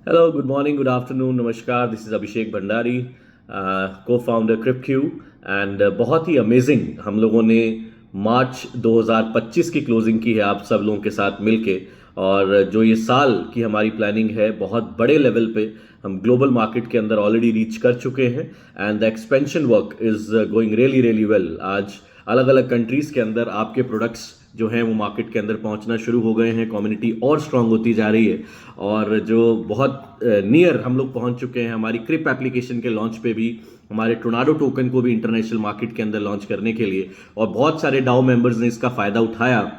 Hello, good morning, good afternoon, नमस्कार. This is अभिषेक भंडारी, को founder क्रिप्क्यू and बहुत ही अमेजिंग हम लोगों ने मार्च 2025 की क्लोजिंग की है आप सब लोगों के साथ मिलके. और जो ये साल की हमारी प्लानिंग है बहुत बड़े लेवल पे हम ग्लोबल मार्केट के अंदर ऑलरेडी रीच कर चुके हैं and the expansion work is going really really well. आज अलग अलग कंट्रीज़ के अंदर आपके प्रोडक्ट्स जो हैं वो मार्केट के अंदर पहुंचना शुरू हो गए हैं. कम्युनिटी और स्ट्रांग होती जा रही है और जो बहुत नियर हम लोग पहुंच चुके हैं हमारी क्रिप एप्लीकेशन के लॉन्च पे भी, हमारे टोर्नाडो टोकन को भी इंटरनेशनल मार्केट के अंदर लॉन्च करने के लिए. और बहुत सारे डाओ मेंबर्स ने इसका फ़ायदा उठाया.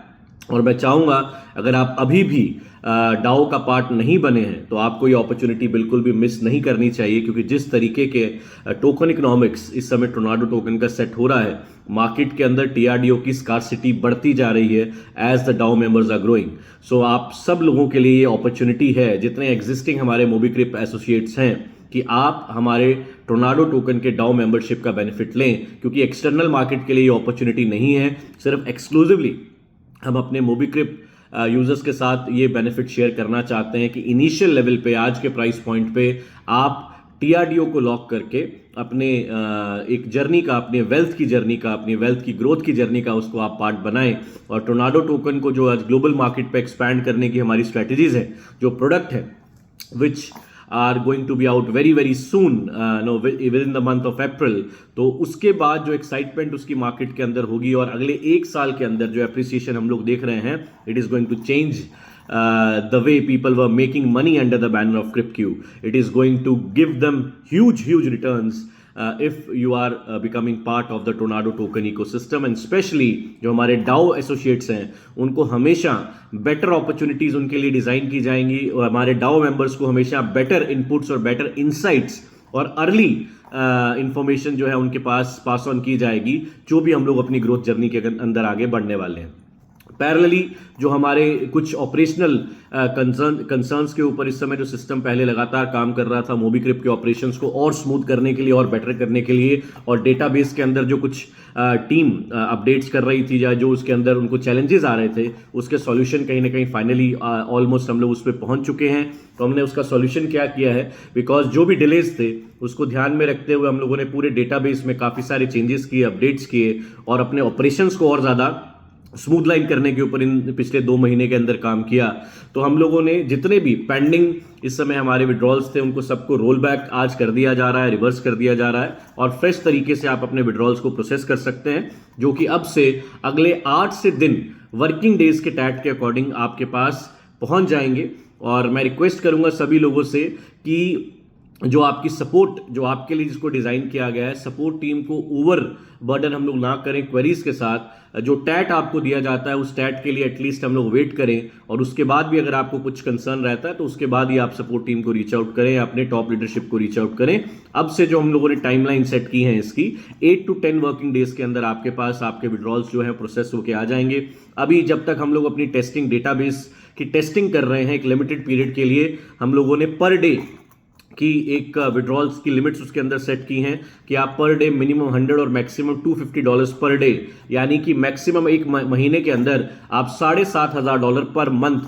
और मैं चाहूँगा अगर आप अभी भी डाओ का पार्ट नहीं बने हैं तो आपको ये अपॉर्चुनिटी बिल्कुल भी मिस नहीं करनी चाहिए, क्योंकि जिस तरीके के टोकन इकोनॉमिक्स इस समय टोर्नाडो टोकन का सेट हो रहा है, मार्केट के अंदर टीआरडीओ की स्कार्सिटी बढ़ती जा रही है as the DAO members are growing. So आप सब लोगों के लिए ये अपॉर्चुनिटी है, जितने एग्जिस्टिंग हमारे मोबीक्रिप एसोसिएट्स हैं, कि आप हमारे टोर्नाडो टोकन के डाओ मेंबरशिप का बेनिफिट लें. क्योंकि एक्सटर्नल मार्केट के लिए ये अपॉर्चुनिटी नहीं है, सिर्फ एक्सक्लूसिवली हम अपने मोबीक्रिप यूजर्स के साथ ये बेनिफिट शेयर करना चाहते हैं कि इनिशियल लेवल पे आज के प्राइस पॉइंट पे आप टीआरडीओ को लॉक करके अपने एक जर्नी का, अपने वेल्थ की जर्नी का, अपनी वेल्थ की ग्रोथ की जर्नी का उसको आप पार्ट बनाएं. और टोर्नाडो टोकन को जो आज ग्लोबल मार्केट पे एक्सपैंड करने की हमारी स्ट्रेटजीज है, जो प्रोडक्ट है which are going to be out very very soon, no within the month of April. तो उसके बाद जो एक्साइटमेंट उसकी मार्केट के अंदर होगी और अगले एक साल के अंदर जो एप्रिसिएशन हम लोग देख रहे हैं, it is going to change the way people were making money under the banner of CryptQ. It is going to give them huge returns if you are becoming part of the Tornado token ecosystem. And especially जो हमारे DAO associates हैं, उनको हमेशा better opportunities उनके लिए design की जाएंगी और हमारे DAO members को हमेशा better inputs और better insights और अर्ली इंफॉर्मेशन जो है उनके पास पास ऑन की जाएगी, जो भी हम लोग अपनी ग्रोथ जर्नी के अंदर आगे बढ़ने वाले हैं. पैरेलली जो हमारे कुछ ऑपरेशनल कंसर्न्स के ऊपर इस समय जो सिस्टम पहले लगातार काम कर रहा था, मोबीक्रिप के ऑपरेशंस को और स्मूथ करने के लिए और बेटर करने के लिए, और डेटाबेस के अंदर जो कुछ टीम अपडेट्स कर रही थी या जो उसके अंदर उनको चैलेंजेस आ रहे थे, उसके सॉल्यूशन कहीं ना कहीं फाइनली ऑलमोस्ट हम लोग उस पर पहुंच चुके हैं. तो हमने उसका सॉल्यूशन क्या किया है, बिकॉज जो भी डिलेज थे उसको ध्यान में रखते हुए हम लोगों ने पूरे डेटाबेस में काफ़ी सारे चेंजेस किए, अपडेट्स किए और अपने ऑपरेशंस को और ज़्यादा स्मूथ लाइन करने के ऊपर इन पिछले 2 महीने के अंदर काम किया. तो हम लोगों ने जितने भी पेंडिंग इस समय हमारे विड्रॉल्स थे उनको सबको रोल बैक आज कर दिया जा रहा है, रिवर्स कर दिया जा रहा है और फ्रेश तरीके से आप अपने विड्रॉल्स को प्रोसेस कर सकते हैं, जो कि अब से अगले 8 से दिन वर्किंग डेज के टैट के अकॉर्डिंग आपके पास पहुंच जाएंगे. और मैं रिक्वेस्ट करूंगा सभी लोगों से कि जो आपकी सपोर्ट, जो आपके लिए जिसको डिज़ाइन किया गया है, सपोर्ट टीम को ओवर बर्डन हम लोग ना करें क्वेरीज के साथ. जो टैट आपको दिया जाता है उस टैट के लिए एटलीस्ट हम लोग वेट करें और उसके बाद भी अगर आपको कुछ कंसर्न रहता है तो उसके बाद ही आप सपोर्ट टीम को रीच आउट करें, अपने टॉप लीडरशिप को रीच आउट करें. अब से जो हम लोगों ने टाइमलाइन सेट की है इसकी 8 to 10 वर्किंग डेज के अंदर आपके पास आपके विड्रॉल्स जो है प्रोसेस होके आ जाएंगे. अभी जब तक हम लोग अपनी टेस्टिंग, डेटाबेस की टेस्टिंग कर रहे हैं, एक लिमिटेड पीरियड के लिए हम लोगों ने पर डे की एक विड्रॉल्स की लिमिट्स उसके अंदर सेट की हैं कि आप पर डे मिनिमम 100 और मैक्सिमम $250 पर डे, यानी कि मैक्सिमम एक महीने के अंदर आप $7,500 पर मंथ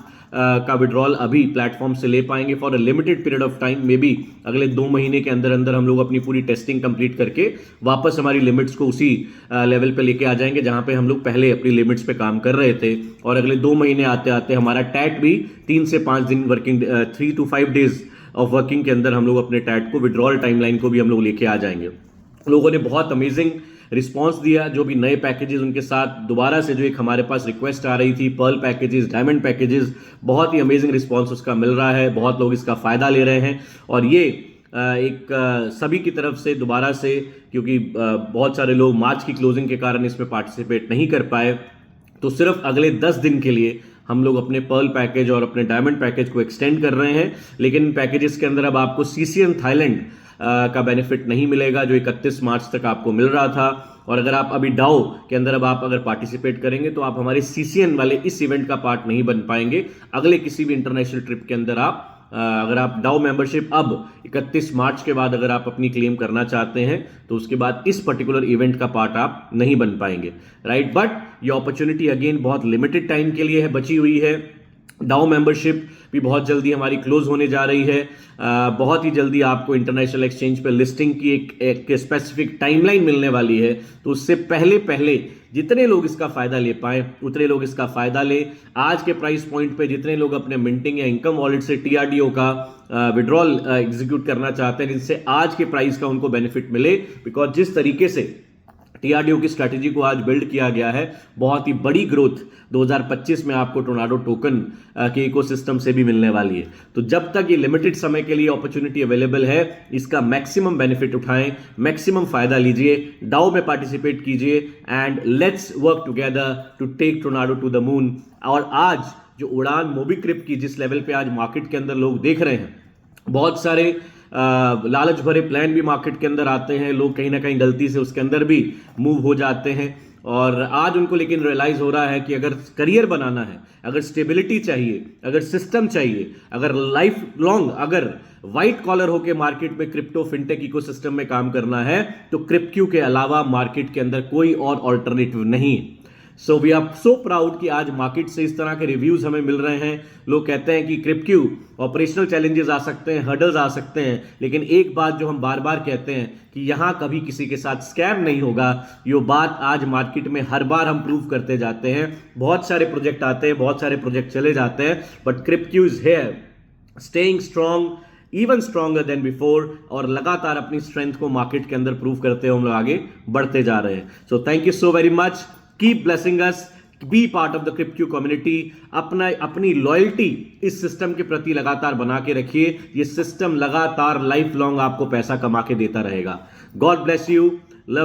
का विड्रॉल अभी प्लेटफॉर्म से ले पाएंगे for a limited period of time. May be अगले 2 महीने के अंदर अंदर हम लोग अपनी पूरी टेस्टिंग कंप्लीट करके वापस हमारी लिमिट्स को उसी लेवल पे लेके आ जाएंगे जहां पे हम लोग पहले अपनी लिमिट्स पे काम कर रहे थे. और अगले 2 महीने आते आते हमारा टैट भी 3 से 5 दिन working 3 to 5 days of working के अंदर हम लोग अपने टैट को, विड्रॉल टाइमलाइन को भी हम लोग लेके आ जाएंगे. लोगों ने बहुत अमेजिंग रिस्पांस दिया. जो भी नए पैकेजेस उनके साथ दोबारा से जो एक हमारे पास रिक्वेस्ट आ रही थी, पर्ल पैकेजेस, डायमंड पैकेजेस, बहुत ही अमेजिंग रिस्पांस उसका मिल रहा है. बहुत लोग इसका फायदा ले रहे हैं और ये एक सभी की तरफ से दोबारा से, क्योंकि बहुत सारे लोग मार्च की क्लोजिंग के कारण इसमें पार्टिसिपेट नहीं कर पाए, तो सिर्फ अगले 10 दिन के लिए हम लोग अपने पर्ल पैकेज और अपने डायमंड पैकेज को एक्सटेंड कर रहे हैं. लेकिन पैकेजेस के अंदर अब आपको सीसीएन थाईलैंड का बेनिफिट नहीं मिलेगा जो 31 मार्च तक आपको मिल रहा था. और अगर आप अभी डाओ के अंदर अब आप अगर पार्टिसिपेट करेंगे तो आप हमारे सीसीएन वाले इस इवेंट का पार्ट नहीं बन पाएंगे. अगले किसी भी इंटरनेशनल ट्रिप के अंदर आप अगर आप डाउ मेंबरशिप अब 31 मार्च के बाद अगर आप अपनी क्लेम करना चाहते हैं तो उसके बाद इस पर्टिकुलर इवेंट का पार्ट आप नहीं बन पाएंगे, राइट. बट ये अपॉर्चुनिटी अगेन बहुत लिमिटेड टाइम के लिए है, बची हुई है. डाउ मेंबरशिप भी बहुत जल्दी हमारी क्लोज होने जा रही है। बहुत ही जल्दी आपको इंटरनेशनल एक्सचेंज पे लिस्टिंग की एक स्पेसिफिक टाइमलाइन मिलने वाली है। तो उससे पहले पहले जितने लोग इसका फायदा ले पाए उतने लोग इसका फायदा ले। आज के प्राइस पॉइंट पे जितने लोग अपने मिंटिंग या इनकम वॉलेट से टीआरडीओ का विड्रॉल एग्जीक्यूट करना चाहते हैं, जिनसे आज के प्राइस का उनको बेनिफिट मिले, बिकॉज जिस तरीके से टीआरडीओ की स्ट्रैटेजी को आज बिल्ड किया गया है, बहुत ही बड़ी ग्रोथ 2025 में आपको टोर्नाडो टोकन के इकोसिस्टम से भी मिलने वाली है। तो जब तक ये लिमिटेड समय के लिए अपॉर्चुनिटी अवेलेबल है, इसका मैक्सिमम बेनिफिट उठाएं, मैक्सिमम फायदा लीजिए, डाउ में पार्टिसिपेट कीजिए and let's work together to take tornado to the moon. और आज जो उड़ान मोबीक्रिप की जिस लेवल पे आज मार्केट के अंदर लोग देख रहे हैं, बहुत सारे लालच भरे प्लान भी मार्केट के अंदर आते हैं, लोग कहीं ना कहीं गलती से उसके अंदर भी मूव हो जाते हैं। और आज उनको लेकिन रियलाइज हो रहा है कि अगर करियर बनाना है, अगर स्टेबिलिटी चाहिए, अगर सिस्टम चाहिए, अगर लाइफ लॉन्ग अगर व्हाइट कॉलर होके मार्केट में क्रिप्टो फिनटेक इकोसिस्टम में काम करना है, तो क्रिप्क्यू के अलावा मार्केट के अंदर कोई और ऑल्टरनेटिव नहीं है। So we are so proud कि आज मार्केट से इस तरह के रिव्यूज हमें मिल रहे हैं। लोग कहते हैं कि क्रिप्क्यू ऑपरेशनल चैलेंजेस आ सकते हैं, हर्डल्स आ सकते हैं, लेकिन एक बात जो हम बार बार कहते हैं कि यहां कभी किसी के साथ स्कैम नहीं होगा। ये बात आज मार्केट में हर बार हम प्रूव करते जाते हैं। बहुत सारे प्रोजेक्ट आते हैं, बहुत सारे प्रोजेक्ट चले जाते हैं, but Cripkyu is here staying strong, even stronger than before, और लगातार अपनी स्ट्रेंथ को मार्केट के अंदर प्रूव करते हुए हम लोग आगे बढ़ते जा रहे हैं। So thank you so very much, keep blessing us, be part of the crypto community. अपनी लॉयल्टी इस सिस्टम के प्रति लगातार बना के रखिए। ये सिस्टम लगातार लाइफ लॉन्ग आपको पैसा कमा के देता रहेगा। God bless you, love you.